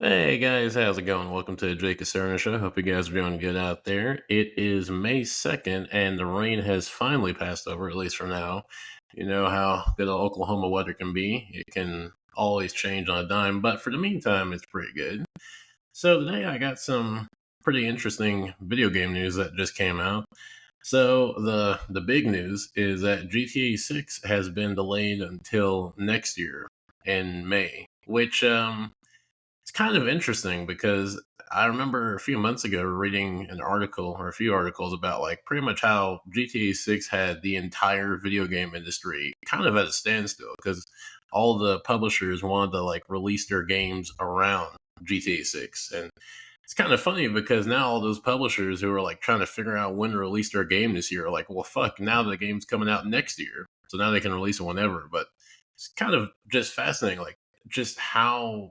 Hey guys, how's it going? Welcome to Jake Caserna Show. Hope you guys are doing good out there. It is May 2nd, and the rain has finally passed over, at least for now. You know how good old Oklahoma weather can be. It can always change on a dime, but for the meantime, it's pretty good. So today I got some pretty interesting video game news that just came out. So the big news is that GTA 6 has been delayed until next year in May, which it's kind of interesting because I remember a few months ago reading an article or a few articles about like pretty much how GTA 6 had the entire video game industry kind of at a standstill because all the publishers wanted to like release their games around GTA 6. And it's kind of funny because now all those publishers who are like trying to figure out when to release their game this year are like, well, fuck, now the game's coming out next year. So now they can release it whenever. But it's kind of just fascinating, like just how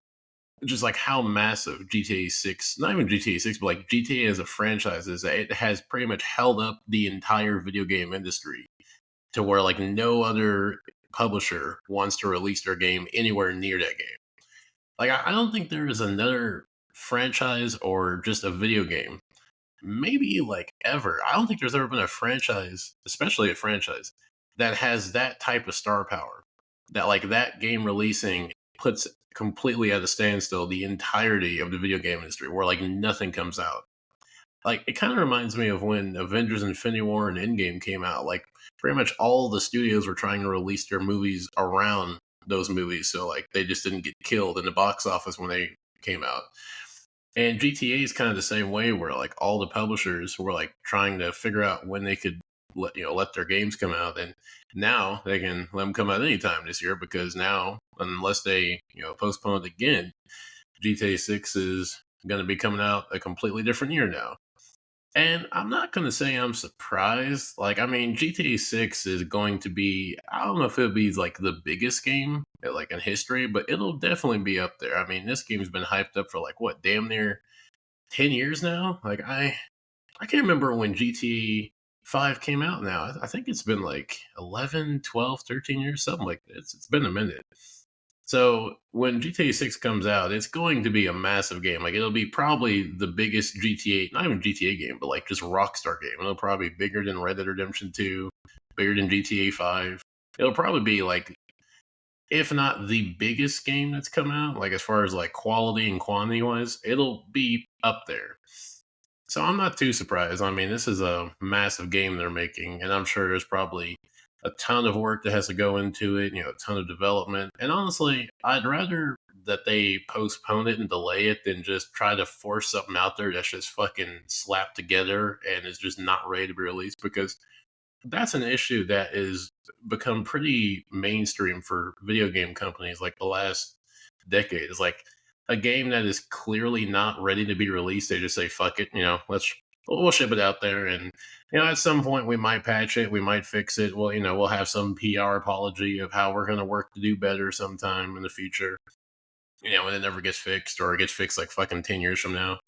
massive GTA 6, not even GTA 6, but like GTA as a franchise is, that it has pretty much held up the entire video game industry to where like no other publisher wants to release their game anywhere near that game. Like I don't think there is another franchise or just a video game, maybe like ever. I don't think there's ever been a franchise, especially a franchise, that has that type of star power. That like that game releasing puts completely at a standstill the entirety of the video game industry, where like nothing comes out. Like it kind of reminds me of when Avengers Infinity War and Endgame came out. Like pretty much all the studios were trying to release their movies around those movies, so like they just didn't get killed in the box office when they came out. And GTA is kind of the same way, where like all the publishers were like trying to figure out when they could let their games come out, and now they can let them come out anytime this year because now, unless they postpone it again, GTA 6 is going to be coming out a completely different year now. And I'm not going to say I'm surprised. Like, I mean, GTA 6 is going to be, I don't know if it'll be like the biggest game like in history, but it'll definitely be up there. I mean, this game's been hyped up for like what, damn near 10 years now? Like, I can't remember when GTA 5 came out now. I think it's been like 11, 12, 13 years, something like that. It's been a minute. So when GTA 6 comes out, it's going to be a massive game. Like it'll be probably the biggest GTA, not even GTA game, but like just Rockstar game. It'll probably be bigger than Red Dead Redemption 2, bigger than GTA 5. It'll probably be like, if not the biggest game that's come out, like as far as like quality and quantity wise, it'll be up there. So I'm not too surprised. I mean, this is a massive game they're making, and I'm sure there's probably a ton of work that has to go into it, a ton of development. And honestly, I'd rather that they postpone it and delay it than just try to force something out there that's just fucking slapped together and is just not ready to be released, because that's an issue that is become pretty mainstream for video game companies like the last decade. It's like a game that is clearly not ready to be released, they just say fuck it, we'll ship it out there, and at some point we might patch it, we might fix it, well, we'll have some PR apology of how we're going to work to do better sometime in the future, and it never gets fixed, or it gets fixed like fucking 10 years from now.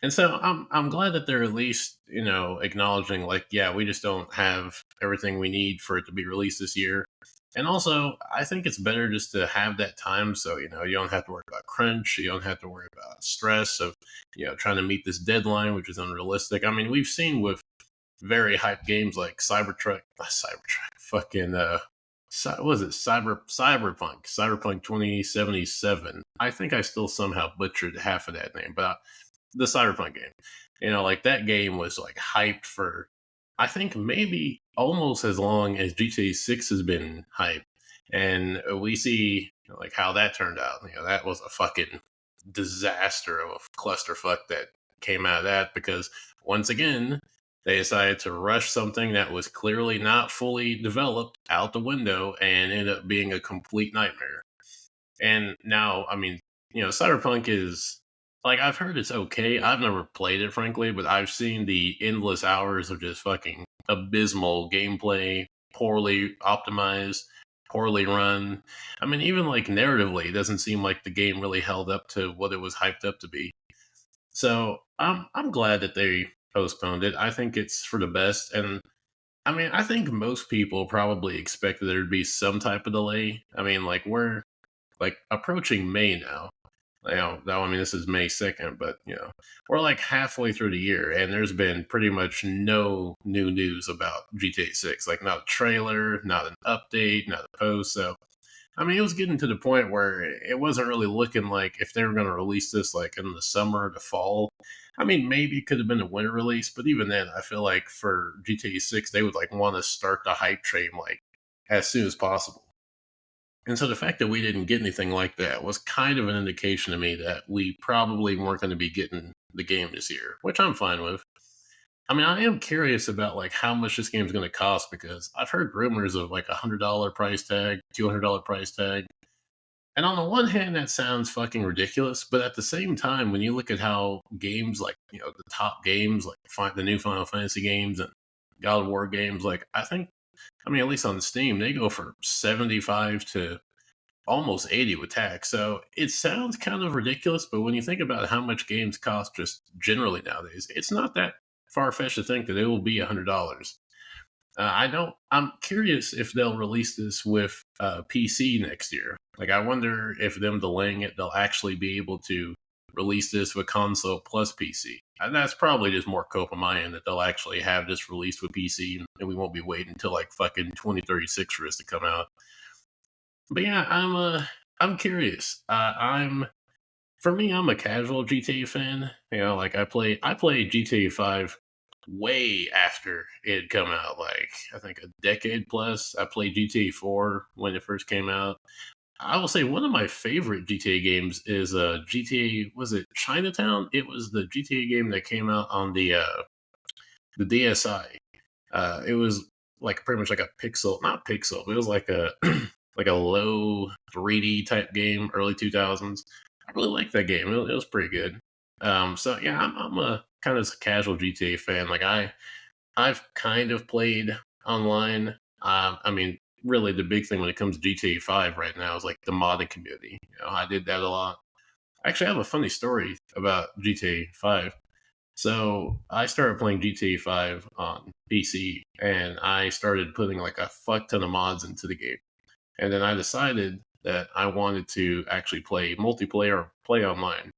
And so I'm glad that they're at least, acknowledging like, yeah, we just don't have everything we need for it to be released this year. And also, I think it's better just to have that time, so you don't have to worry about crunch, you don't have to worry about stress of trying to meet this deadline, which is unrealistic. I mean, we've seen with very hyped games like fucking what was it, Cyberpunk 2077. I think I still somehow butchered half of that name, but the Cyberpunk game. Like that game was like hyped for, I think maybe almost as long as GTA 6 has been hyped. And we see like how that turned out. That was a fucking disaster of a clusterfuck that came out of that, because once again, they decided to rush something that was clearly not fully developed out the window and ended up being a complete nightmare. And now, I mean, Cyberpunk is like, I've heard it's okay. I've never played it, frankly, but I've seen the endless hours of just fucking abysmal gameplay, poorly optimized, poorly run. I mean, even like narratively, it doesn't seem like the game really held up to what it was hyped up to be. So I'm glad that they postponed it. I think it's for the best, and I mean, I think most people probably expected there to be some type of delay. I mean, like we're like approaching May now. I mean, this is May 2nd, but we're like halfway through the year, and there's been pretty much no new news about GTA 6. Like, not a trailer, not an update, not a post. So, I mean, it was getting to the point where it wasn't really looking like if they were going to release this like in the summer or the fall. I mean, maybe it could have been a winter release, but even then, I feel like for GTA 6, they would like want to start the hype train like as soon as possible. And so the fact that we didn't get anything like that was kind of an indication to me that we probably weren't going to be getting the game this year, which I'm fine with. I mean, I am curious about like how much this game is going to cost because I've heard rumors of like $100 price tag, $200 price tag. And on the one hand, that sounds fucking ridiculous, but at the same time, when you look at how games like the top games like the new Final Fantasy games and God of War games, like I mean, at least on Steam, they go for 75 to almost 80 with tax. So it sounds kind of ridiculous, but when you think about how much games cost just generally nowadays, it's not that far fetched to think that it will be $100. I'm curious if they'll release this with PC next year. Like, I wonder if them delaying it, they'll actually be able to release this with console plus PC. And that's probably just more cope on my end that they'll actually have this released with PC and we won't be waiting until like fucking 2036 for this to come out. But yeah, I'm curious. For me, I'm a casual GTA fan. Like I played GTA 5 way after it had come out, like I think a decade plus. I played GTA 4 when it first came out. I will say one of my favorite GTA games is GTA, was it Chinatown? It was the GTA game that came out on the DSi. It was like pretty much like a pixel, not pixel, but it was like a like a low 3D type game, early 2000s. I really liked that game. It was pretty good. So yeah, I'm a kind of casual GTA fan. Like I've kind of played online. I mean, really, the big thing when it comes to GTA 5 right now is like the modding community. I did that a lot. Actually, I have a funny story about GTA 5. So I started playing GTA 5 on PC, and I started putting like a fuck ton of mods into the game. And then I decided that I wanted to actually play multiplayer, play online.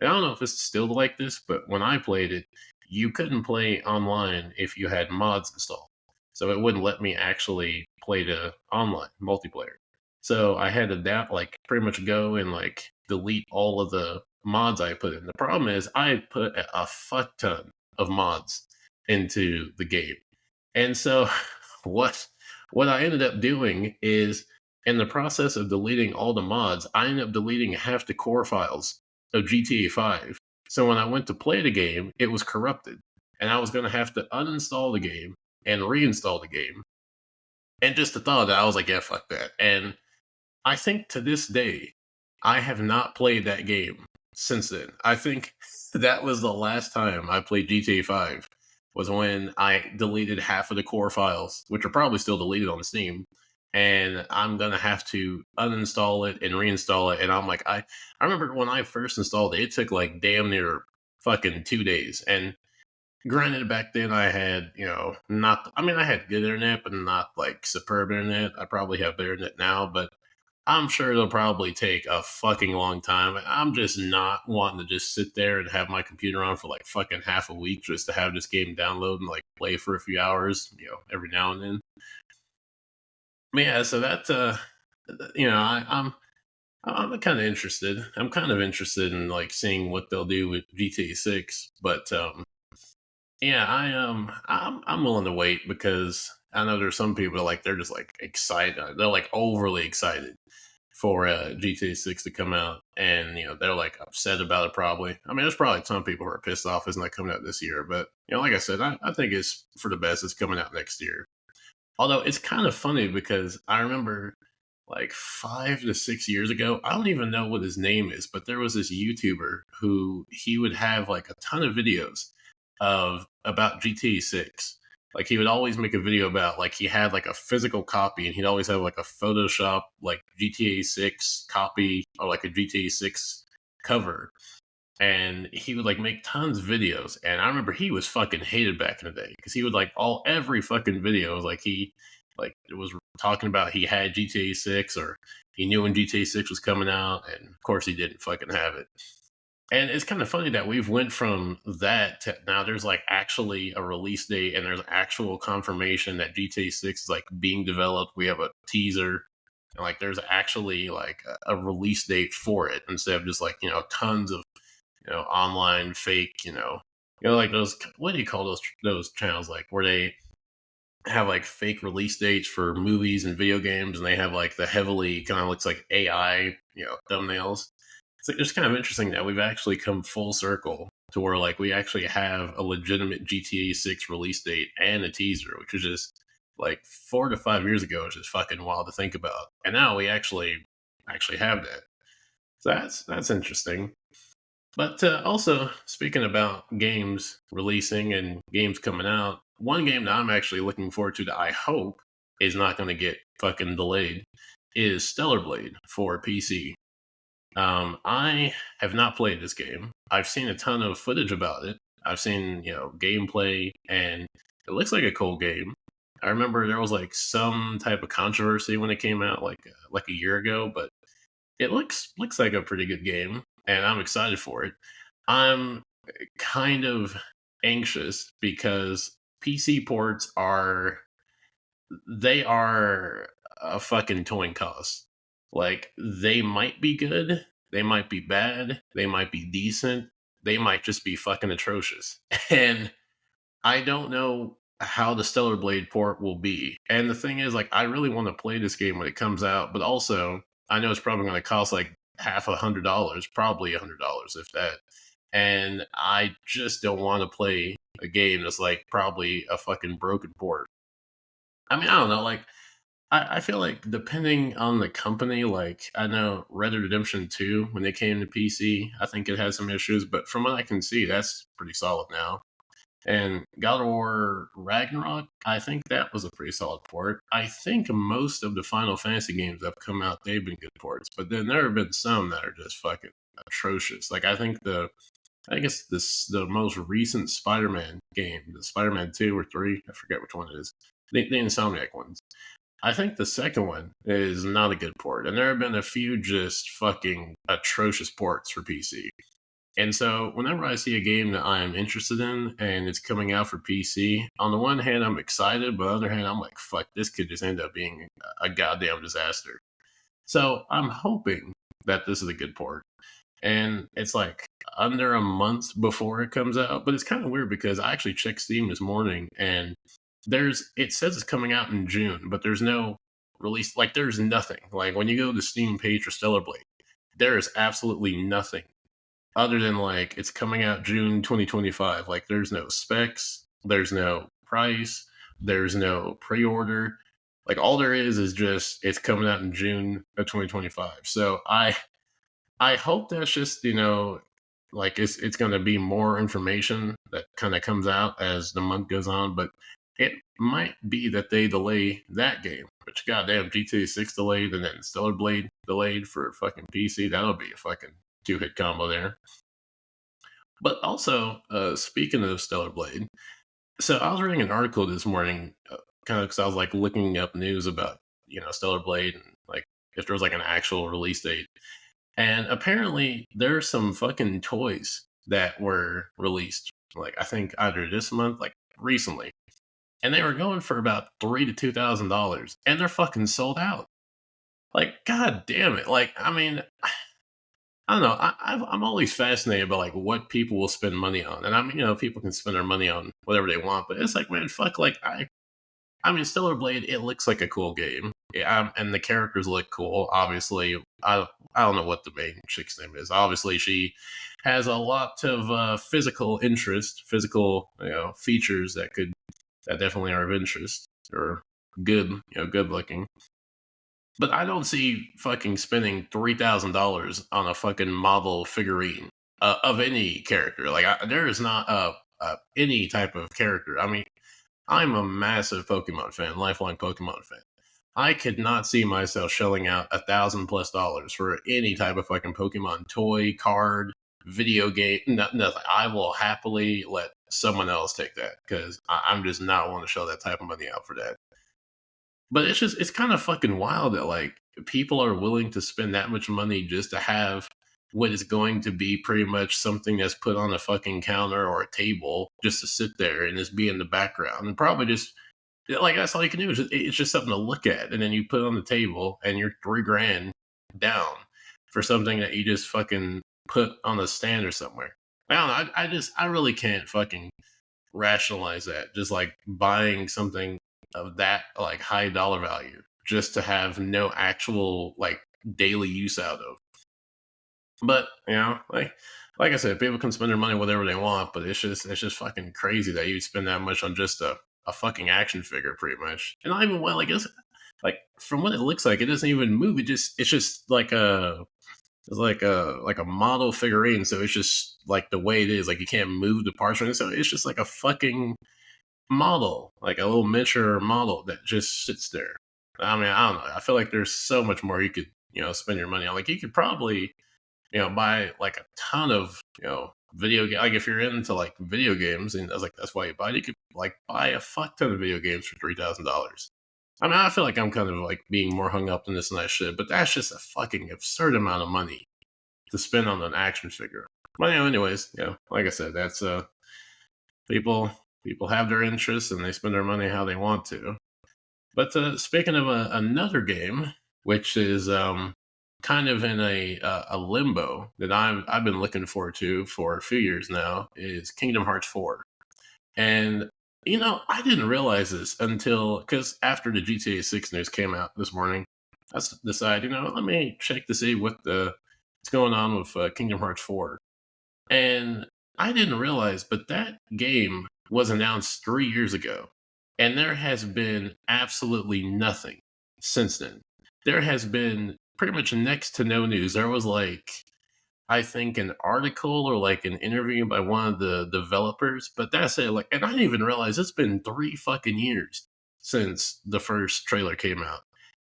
I don't know if it's still like this, but when I played it, you couldn't play online if you had mods installed. So it wouldn't let me actually play the online multiplayer. So I had to like pretty much go and like delete all of the mods I put in. The problem is I put a fuck ton of mods into the game. And so what what I ended up doing is in the process of deleting all the mods, I ended up deleting half the core files of GTA 5. So when I went to play the game, it was corrupted. And I was going to have to uninstall the game and reinstall the game. And just the thought of that, I was like, yeah, fuck that. And I think to this day, I have not played that game since then. I think that was the last time I played GTA 5 was when I deleted half of the core files, which are probably still deleted on Steam. And I'm gonna have to uninstall it and reinstall it. And I'm like, I remember when I first installed it, it took like damn near fucking 2 days. And granted, back then I had, not, I mean, I had good internet, but not like superb internet. I probably have better internet now, but I'm sure it'll probably take a fucking long time. I'm just not wanting to just sit there and have my computer on for like fucking half a week just to have this game download and like play for a few hours, every now and then. Yeah, so that's I'm kind of interested. I'm kind of interested in like seeing what they'll do with GTA 6, but yeah, I'm willing to wait because I know there's some people like they're just like excited. They're like overly excited for GTA 6 to come out, and they're like upset about it. Probably, I mean, there's probably some people who are pissed off it's not coming out this year, but like I said, I think it's for the best. It's coming out next year. Although it's kind of funny because I remember like 5 to 6 years ago, I don't even know what his name is, but there was this YouTuber who he would have like a ton of videos of about GTA 6. Like he would always make a video about like he had like a physical copy and he'd always have like a Photoshop like GTA 6 copy or like a GTA 6 cover. And he would like make tons of videos. And I remember he was fucking hated back in the day because he would like every fucking video was like Like it was talking about he had GTA 6 or he knew when GTA 6 was coming out, and of course he didn't fucking have it. And it's kind of funny that we've went from that to now there's like actually a release date and there's actual confirmation that GTA 6 is like being developed. We have a teaser and like there's actually like a release date for it instead of just like, tons of, online fake, like those, what do you call those channels like where they have like fake release dates for movies and video games and they have like the heavily kind of looks like AI, thumbnails. It's like it's kind of interesting that we've actually come full circle to where like we actually have a legitimate GTA 6 release date and a teaser, which is just like 4 to 5 years ago, it's just fucking wild to think about. And now we actually have that. So that's interesting. But also speaking about games releasing and games coming out, one game that I'm actually looking forward to that I hope is not going to get fucking delayed is Stellar Blade for PC. I have not played this game. I've seen a ton of footage about it. I've seen, gameplay, and it looks like a cool game. I remember there was like some type of controversy when it came out, like a year ago, but it looks like a pretty good game, and I'm excited for it. I'm kind of anxious because PC ports are a fucking toy cost. Like they might be good, they might be bad, they might be decent, they might just be fucking atrocious. And I don't know how the Stellar Blade port will be. And the thing is, like, I really want to play this game when it comes out, but also I know it's probably going to cost like half $100, probably $100 if that. And I just don't want to play a game that's like probably a fucking broken port. I mean, I don't know. Like, I feel like depending on the company, like I know Red Dead Redemption 2, when they came to PC, I think it had some issues, but from what I can see, that's pretty solid now. And God of War Ragnarok, I think that was a pretty solid port. I think most of the Final Fantasy games that have come out, they've been good ports, but then there have been some that are just fucking atrocious. Like I guess the most recent Spider-Man game, the Spider-Man 2 or 3, I forget which one it is, the Insomniac ones. I think the second one is not a good port, and there have been a few just fucking atrocious ports for PC. And so, whenever I see a game that I am interested in and it's coming out for PC, on the one hand, I'm excited, but on the other hand, I'm like, fuck, this could just end up being a goddamn disaster. So, I'm hoping that this is a good port. And it's like under a month before it comes out, but it's kind of weird because I actually checked Steam this morning and it says it's coming out in June, but there's no release, like there's nothing. Like when you go to the Steam page for Stellar Blade, there is absolutely nothing other than like it's coming out June 2025. Like there's no specs, there's no price, there's no pre-order. Like all there is just it's coming out in June of 2025. So I hope that's just, like it's going to be more information that kind of comes out as the month goes on, but it might be that they delay that game, which goddamn GTA 6 delayed and then Stellar Blade delayed for fucking PC. That'll be a fucking two-hit combo there. But also, speaking of Stellar Blade, so I was reading an article this morning, kind of because I was like looking up news about, Stellar Blade and like if there was like an actual release date. And apparently, there's some fucking toys that were released, like I think either this month, like recently, and they were going for about $3,000 to $2,000, and they're fucking sold out. Like, god damn it! Like, I mean, I don't know. I'm always fascinated by like what people will spend money on, and I mean, people can spend their money on whatever they want, but it's like, man, fuck, like I mean, Stellar Blade, it looks like a cool game. Yeah, and the characters look cool. Obviously, I don't know what the main chick's name is. Obviously, she has a lot of physical interest, physical features that definitely are of interest or good, good looking. But I don't see fucking spending $3,000 on a fucking model figurine of any character. Like there is not any type of character. I mean, I'm a massive Pokemon fan, lifelong Pokemon fan. I could not see myself shelling out $1,000+ for any type of fucking Pokemon toy, card, video game, nothing. I will happily let someone else take that because I'm just not want to shell that type of money out for that. But it's kind of fucking wild that like people are willing to spend that much money just to have what is going to be pretty much something that's put on a fucking counter or a table just to sit there and just be in the background and probably just like that's all you can do. It's just something to look at, and then you put it on the table, and you're 3 grand down for something that you just fucking put on a stand or somewhere. I don't know. I really can't fucking rationalize that. Just like buying something of that like high dollar value just to have no actual like daily use out of. But like I said, people can spend their money whatever they want, but it's just fucking crazy that you spend that much on just a fucking action figure, pretty much. And not even well, like it's like from what it looks like, it doesn't even move. It's just like a model figurine, so it's just like the way it is. Like you can't move the parts, or so it's just like a fucking model, like a little miniature model that just sits there. I mean, I don't know. I feel like there's so much more you could spend your money on. Like you could probably buy like a ton of, video game. Like if you're into like video games, and that's why you buy it. You could like buy a fuck ton of video games for $3,000. I mean, I feel like I'm kind of like being more hung up in this and that shit, but that's just a fucking absurd amount of money to spend on an action figure. But anyways, like I said, that's people people have their interests and they spend their money how they want to. But speaking of another game, which is kind of in a limbo that I've been looking forward to for a few years now, is Kingdom Hearts 4. And I didn't realize this until because after the GTA 6 news came out this morning, I decided, let me check to see what's going on with Kingdom Hearts 4. And I didn't realize, but that game was announced 3 years ago, and there has been absolutely nothing since then. There has been pretty much next to no news. There was like, I think, an article or like an interview by one of the developers, but that's it. Like, and I didn't even realize it's been 3 fucking years since the first trailer came out.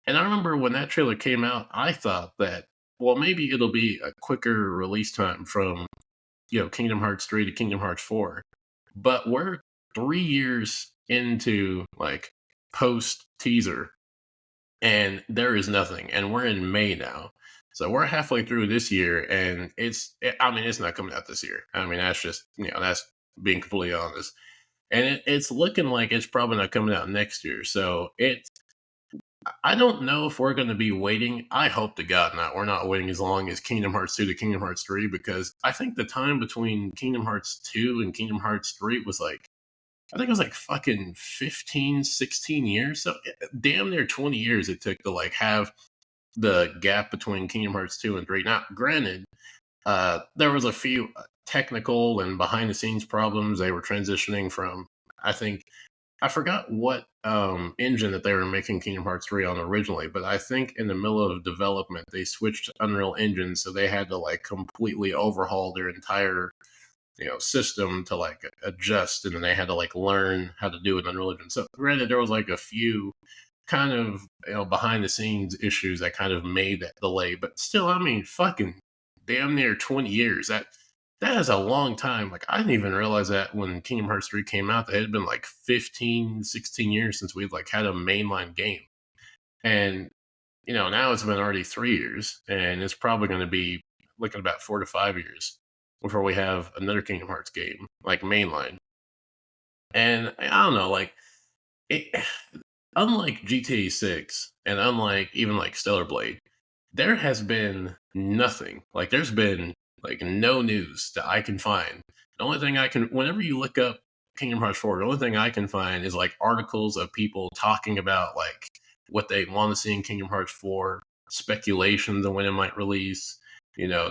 And I remember when that trailer came out, I thought that, well, maybe it'll be a quicker release time from Kingdom Hearts 3 to Kingdom Hearts 4. But we're 3 years into like post teaser, and there is nothing. And we're in May now. So we're halfway through this year, and I mean, it's not coming out this year. I mean, that's just, that's being completely honest. And it's looking like it's probably not coming out next year. So I don't know if we're going to be waiting. I hope to God not. We're not waiting as long as Kingdom Hearts 2 to Kingdom Hearts 3, because I think the time between Kingdom Hearts 2 and Kingdom Hearts 3 was like, I think it was like fucking 15, 16 years. So damn near 20 years it took to like have the gap between Kingdom Hearts 2 and 3. Now, granted, there was a few technical and behind the scenes problems. They were transitioning from, I forgot what engine that they were making Kingdom Hearts 3 on originally, but I think in the middle of development, they switched to Unreal Engine, so they had to like completely overhaul their entire system to like adjust, and then they had to like learn how to do it in Unreal Engine. So granted, there was like a few kind of behind the scenes issues that kind of made that delay, but still, I mean, fucking damn near 20 years. That is a long time. Like, I didn't even realize that when Kingdom Hearts 3 came out, that it had been like 15, 16 years since we'd like had a mainline game. And, now it's been already 3 years, and it's probably going to be looking about 4 to 5 years before we have another Kingdom Hearts game, like mainline. And I don't know, like, it, unlike GTA 6 and unlike even like Stellar Blade, there has been nothing. Like, there's been like no news that I can find. The only thing whenever you look up Kingdom Hearts 4, the only thing I can find is like articles of people talking about like what they want to see in Kingdom Hearts 4, speculations on when it might release,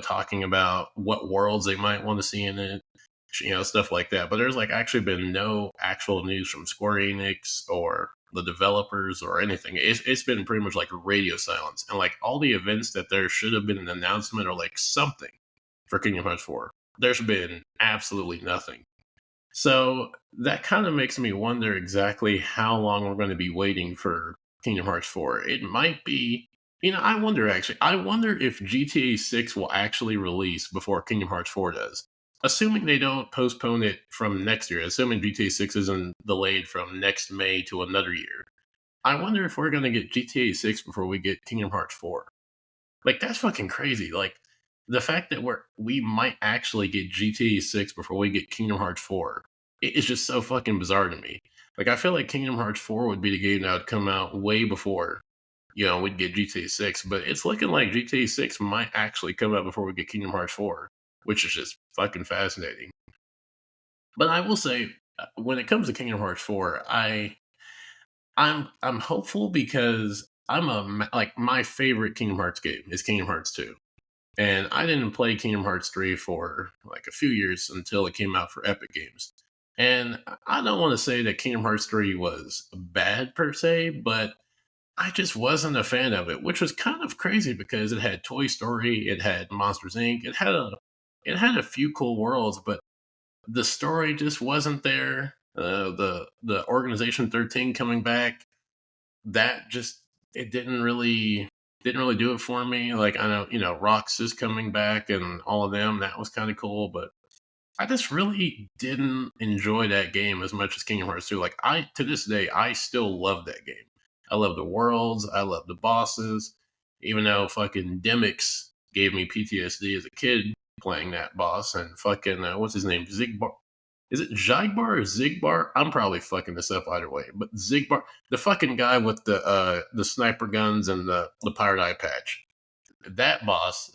talking about what worlds they might want to see in it, stuff like that. But there's like actually been no actual news from Square Enix or the developers or anything. It's been pretty much like radio silence. And like all the events that there should have been an announcement or like something for Kingdom Hearts 4, there's been absolutely nothing. So that kind of makes me wonder exactly how long we're going to be waiting for Kingdom Hearts 4. It might be, I wonder if GTA 6 will actually release before Kingdom Hearts 4 does. Assuming they don't postpone it from next year, assuming GTA 6 isn't delayed from next May to another year. I wonder if we're gonna get GTA 6 before we get Kingdom Hearts 4. Like that's fucking crazy. Like the fact that we might actually get GTA 6 before we get Kingdom Hearts 4 is just so fucking bizarre to me. Like I feel like Kingdom Hearts 4 would be the game that would come out way before we'd get GTA 6, but it's looking like GTA 6 might actually come out before we get Kingdom Hearts 4, which is just fucking fascinating. But I will say, when it comes to Kingdom Hearts 4, I'm hopeful because like my favorite Kingdom Hearts game is Kingdom Hearts 2. And I didn't play Kingdom Hearts 3 for like a few years until it came out for Epic Games. And I don't want to say that Kingdom Hearts 3 was bad per se, but I just wasn't a fan of it, which was kind of crazy because it had Toy Story, it had Monsters Inc., it had a few cool worlds, but the story just wasn't there. The Organization 13 coming back, that just it didn't really do it for me. Like I know, Rox is coming back and all of them, that was kind of cool, but I just really didn't enjoy that game as much as Kingdom Hearts 2. Like I to this day, I still love that game. I love the worlds, I love the bosses, even though fucking Demix gave me PTSD as a kid playing that boss and fucking what's his name? Zigbar. Is it Jigbar or Zigbar? I'm probably fucking this up either way. But Zigbar, the fucking guy with the sniper guns and the pirate eye patch, that boss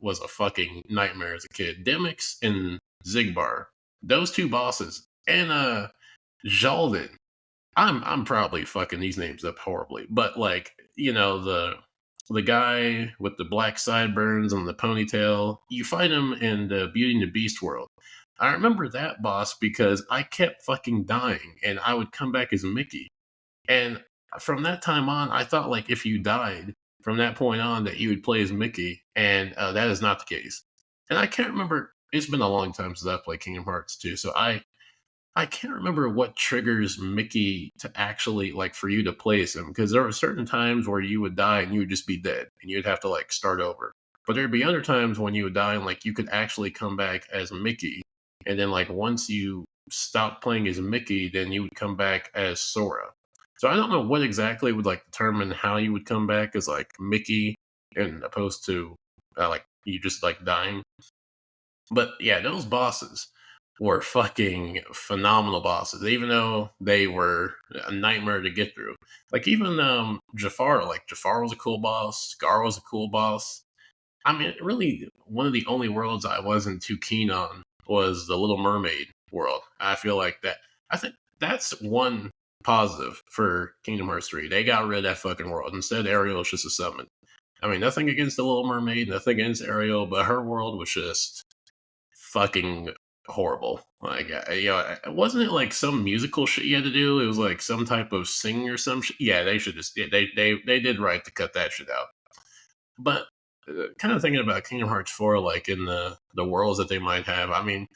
was a fucking nightmare as a kid. Demix and Zigbar, those two bosses, and Jalvin. I'm probably fucking these names up horribly, but like the guy with the black sideburns and the ponytail, you fight him in the Beauty and the Beast world. I remember that boss because I kept fucking dying, and I would come back as Mickey. And from that time on, I thought like if you died from that point on that you would play as Mickey, and that is not the case. And I can't remember. It's been a long time since I played Kingdom Hearts 2, so I can't remember what triggers Mickey to actually like for you to play as him because there were certain times where you would die and you would just be dead and you'd have to like start over. But there'd be other times when you would die and like you could actually come back as Mickey, and then like once you stopped playing as Mickey, then you would come back as Sora. So I don't know what exactly would like determine how you would come back as like Mickey, and opposed to like you just like dying. But yeah, those bosses were fucking phenomenal bosses, even though they were a nightmare to get through. Like even Jafar, like Jafar was a cool boss, Scar was a cool boss. I mean, really, one of the only worlds I wasn't too keen on was the Little Mermaid world. I feel like that. I think that's one positive for Kingdom Hearts 3. They got rid of that fucking world. Instead, Ariel was just a summon. I mean, nothing against the Little Mermaid, nothing against Ariel, but her world was just fucking horrible. Like, wasn't it like some musical shit you had to do? It was like some type of sing or some shit. Yeah, they should just, yeah, they did right to cut that shit out. But kind of thinking about Kingdom Hearts 4, like in the worlds that they might have. I mean,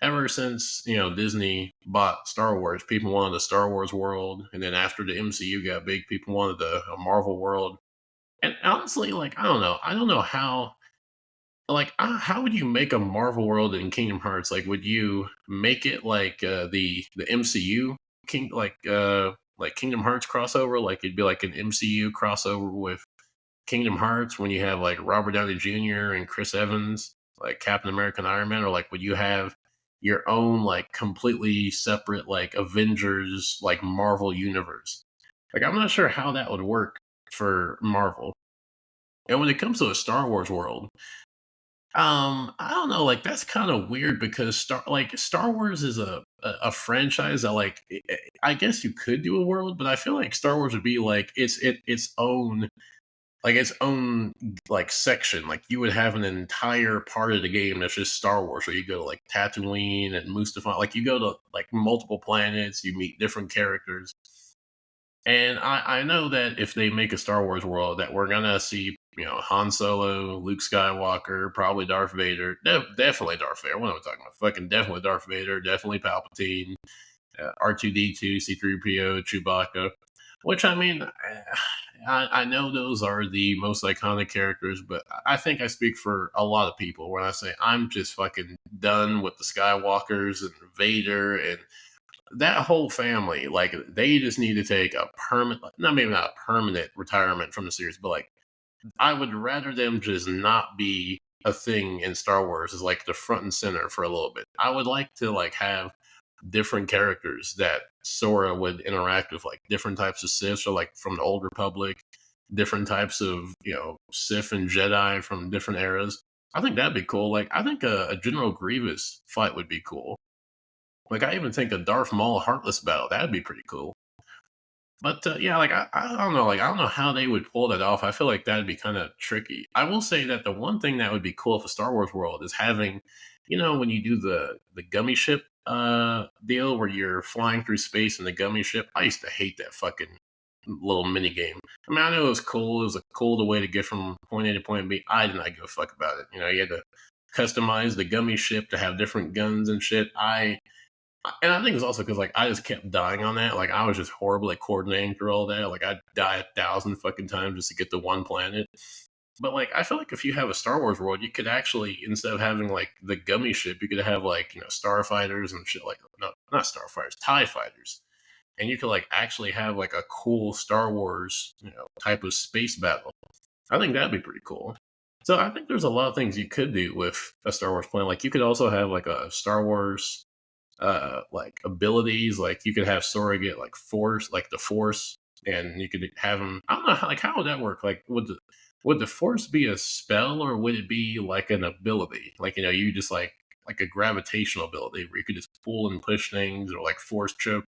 ever since Disney bought Star Wars, people wanted a Star Wars world, and then after the MCU got big, people wanted a Marvel world. And honestly, like I don't know how. Like, how would you make a Marvel world in Kingdom Hearts? Like, would you make it like the MCU like Kingdom Hearts crossover? Like, it'd be like an MCU crossover with Kingdom Hearts when you have like Robert Downey Jr. and Chris Evans, like Captain America and Iron Man, or like would you have your own like completely separate like Avengers like Marvel universe? Like, I'm not sure how that would work for Marvel. And when it comes to a Star Wars world, I don't know, like that's kind of weird because Star Wars is a franchise that like I guess you could do a world, but I feel like Star Wars would be like its own like section. Like you would have an entire part of the game that's just Star Wars, where you go to like Tatooine and Mustafar. Like you go to like multiple planets, you meet different characters. And I know that if they make a Star Wars world, that we're gonna see, Han Solo, Luke Skywalker, probably Darth Vader, definitely Darth Vader. What am I talking about? Fucking definitely Darth Vader, definitely Palpatine, R2D2, C3PO, Chewbacca. Which I mean, I know those are the most iconic characters, but I think I speak for a lot of people when I say I'm just fucking done with the Skywalkers and Vader and that whole family, like they just need to take a permanent, not maybe not a permanent retirement from the series, but like I would rather them just not be a thing in Star Wars as like the front and center for a little bit. I would like to like have different characters that Sora would interact with, like different types of Siths, or like from the Old Republic, different types of Sith and Jedi from different eras. I think that'd be cool. Like I think a General Grievous fight would be cool. Like I even think a Darth Maul Heartless battle that'd be pretty cool. But yeah, like I don't know, like I don't know how they would pull that off. I feel like that'd be kind of tricky. I will say that the one thing that would be cool for Star Wars World is having, when you do the gummy ship deal where you're flying through space in the gummy ship. I used to hate that fucking little mini game. I mean, I know it was cool. It was a cool way to get from point A to point B. I did not give a fuck about it. You had to customize the gummy ship to have different guns and shit. And I think it's also because like I just kept dying on that. Like I was just horrible at coordinating through all that. Like I'd die 1,000 fucking times just to get to one planet. But like I feel like if you have a Star Wars world, you could actually, instead of having like the gummy ship, you could have like starfighters and shit, like no, not starfighters, TIE fighters. And you could like actually have like a cool Star Wars, type of space battle. I think that'd be pretty cool. So I think there's a lot of things you could do with a Star Wars planet. Like you could also have like a Star Wars like abilities. Like you could have Sora get like force, like the force, and you could have him. I don't know how, like how would that work? Like would the force be a spell, or would it be like an ability? Like you just like a gravitational ability where you could just pull and push things, or like force choke.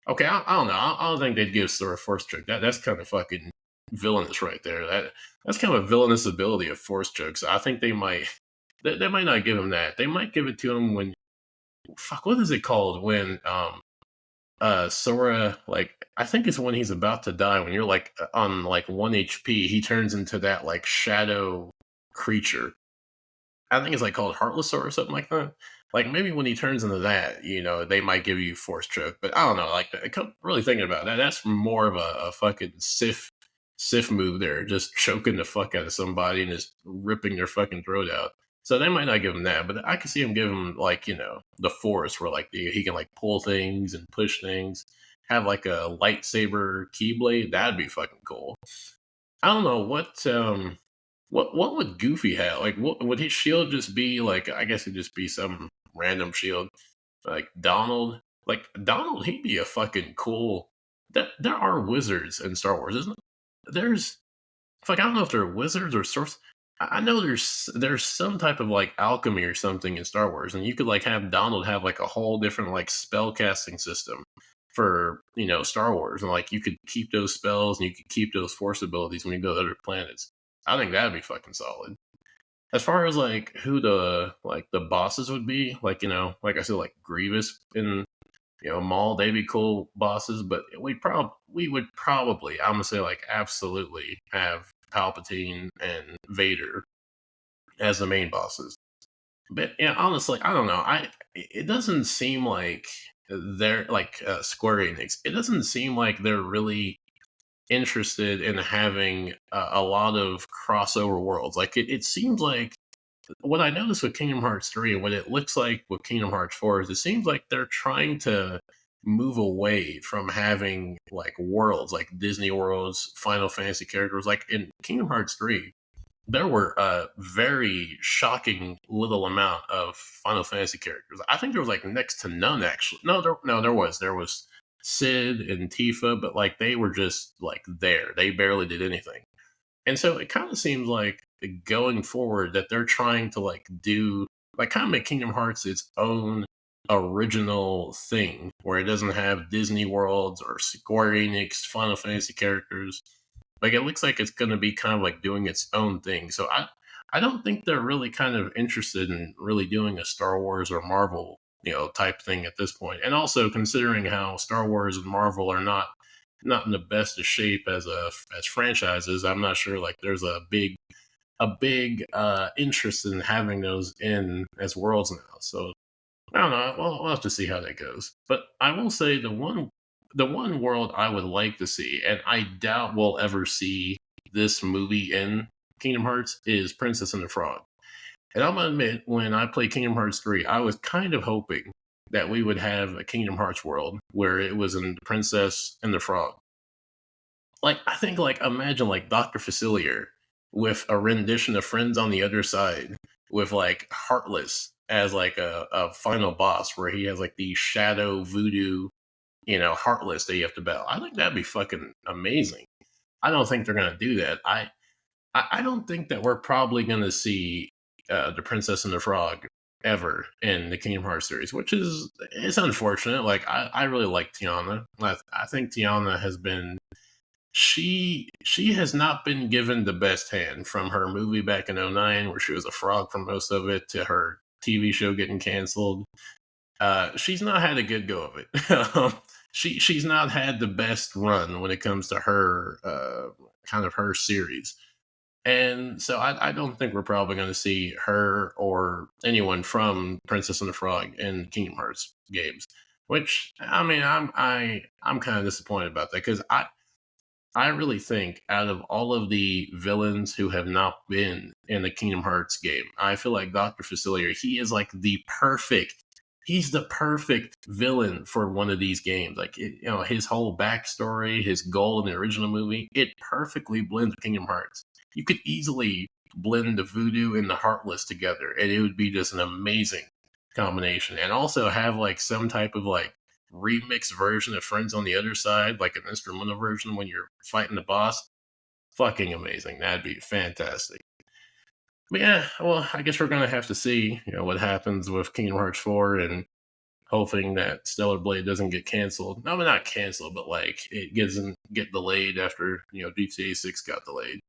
Okay, I don't know. I don't think they'd give Sora force choke. That's kind of fucking villainous right there. That's kind of a villainous ability of force chokes. I think they might. They might not give him that. They might give it to him when, fuck, what is it called when Sora, like I think it's when he's about to die, when you're like on like 1 HP, he turns into that like shadow creature. I think it's like called Heartless or something like that. Like maybe when he turns into that, they might give you force choke. But I don't know. Like really thinking about that, that's more of a fucking Sith move there, just choking the fuck out of somebody and just ripping their fucking throat out. So they might not give him that, but I could see him give him like the force, where like he can like pull things and push things, have like a lightsaber keyblade. That'd be fucking cool. I don't know what would Goofy have? Like, what would his shield just be? Like, I guess it'd just be some random shield. Like Donald, he'd be a fucking cool. There are wizards in Star Wars, isn't it? There's, like, I don't know if they're wizards or sorts. I know there's some type of like alchemy or something in Star Wars, and you could like have Donald have like a whole different like spell casting system for Star Wars, and like you could keep those spells and you could keep those force abilities when you go to other planets. I think that'd be fucking solid. As far as like who the bosses would be, like like I said, like Grievous and Maul, they'd be cool bosses, but we would probably, I'm gonna say, like absolutely have Palpatine and Vader as the main bosses. But yeah, honestly, I don't know. It doesn't seem like they're like Square Enix. It doesn't seem like they're really interested in having a lot of crossover worlds. Like it seems like what I noticed with Kingdom Hearts 3 and what it looks like with Kingdom Hearts 4 is it seems like they're trying to move away from having like worlds, like Disney worlds, Final Fantasy characters. Like in Kingdom Hearts 3, there were a very shocking little amount of Final Fantasy characters. I think there was like next to none actually. No, there was Sid and Tifa, but like they were just like there. They barely did anything. And so it kind of seems like going forward that they're trying to like do like kind of make Kingdom Hearts its own original thing where it doesn't have Disney worlds or Square Enix Final Fantasy characters. Like it looks like it's going to be kind of like doing its own thing. So I don't think they're really kind of interested in really doing a Star Wars or Marvel, type thing at this point. And also considering how Star Wars and Marvel are not in the best of shape as franchises, I'm not sure like there's a big interest in having those in as worlds now. So I don't know. We'll have to see how that goes. But I will say the one world I would like to see, and I doubt we'll ever see this movie in Kingdom Hearts, is Princess and the Frog. And I'm gonna admit, when I played Kingdom Hearts 3, I was kind of hoping that we would have a Kingdom Hearts world where it was in the Princess and the Frog. Like, I think, like, imagine, like, Dr. Facilier with a rendition of Friends on the Other Side with, like, Heartless as, like, a final boss where he has, like, the shadow voodoo, Heartless that you have to battle. I think that'd be fucking amazing. I don't think they're gonna do that. I don't think that we're probably gonna see the Princess and the Frog ever in the Kingdom Hearts series, which is it's unfortunate. Like I really like Tiana. I think Tiana has been she has not been given the best hand from her movie back in '09, where she was a frog for most of it, to her TV show getting canceled. She's not had a good go of it. She's not had the best run when it comes to her kind of her series. And so I don't think we're probably going to see her or anyone from Princess and the Frog in Kingdom Hearts games. Which I mean, I'm kind of disappointed about that because I really think out of all of the villains who have not been in the Kingdom Hearts game, I feel like Dr. Facilier, he is like he's the perfect villain for one of these games. Like, his whole backstory, his goal in the original movie, it perfectly blends with Kingdom Hearts. You could easily blend the voodoo and the heartless together, and it would be just an amazing combination. And also have like some type of like remix version of Friends on the Other Side, like an instrumental version when you're fighting the boss. Fucking amazing. That'd be fantastic. But yeah, well, I guess we're gonna have to see, what happens with Kingdom Hearts 4 and hoping that Stellar Blade doesn't get canceled. No, not canceled, but like it doesn't get delayed after, GTA 6 got delayed.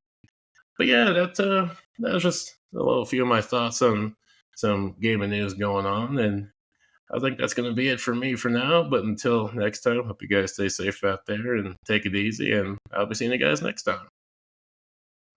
But yeah, that was just a little few of my thoughts on some gaming news going on, and I think that's going to be it for me for now. But until next time, hope you guys stay safe out there and take it easy, and I'll be seeing you guys next time.